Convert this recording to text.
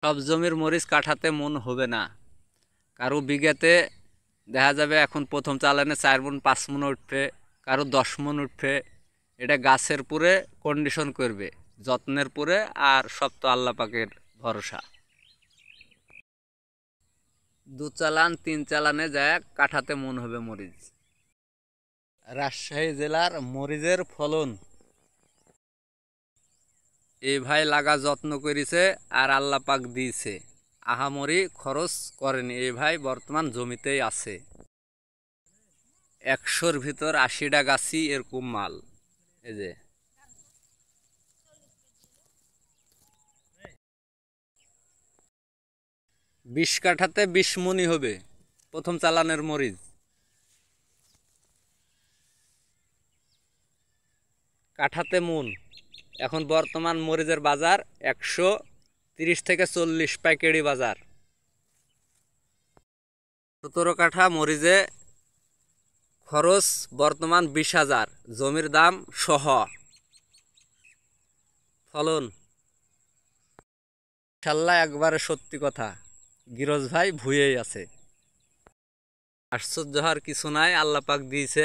সব জমির মরিচ কাঠাতে মন হবে না। কারো বিঘাতে দেখা যাবে এখন প্রথম চালানে 4 মণ 5 মণ উঠবে, কারো 10 মণ উঠবে। এটা গাছের পুরে কন্ডিশন করবে, যত্নের পুরে। আর সব তো আল্লাহ পাকের ভরসা। 2 চালান 3 চালানে যায় কাঠাতে মন হবে মরিচ। রাজশাহী জেলার মরিচের ফলন এই ভাই লাগা যত্ন করেছে আর আল্লাহ পাক দিয়েছে, আহামরি খরচ করেনি। এই ভাই বর্তমান জমিতেই আছে। 100-র ভিতর 80টা গাছই এরকম মাল। এই যে 20 কাঠাতে 20 মণই হবে প্রথম চালানের মরিচ। কাঠাতে মন। এখন বর্তমান মরিচের বাজার 130 থেকে 40 পাইকারি বাজার। 17 কাঠা মরিচে খরচ বর্তমান 20,000, জমির দাম সহ। ফলন ইনশাল্লাহ একবারে সত্যি কথা, গিরজ ভাই ভুয়েই আছে। আশ্চর্য হওয়ার কিছু নাই, আল্লাহ পাক দিয়েছে।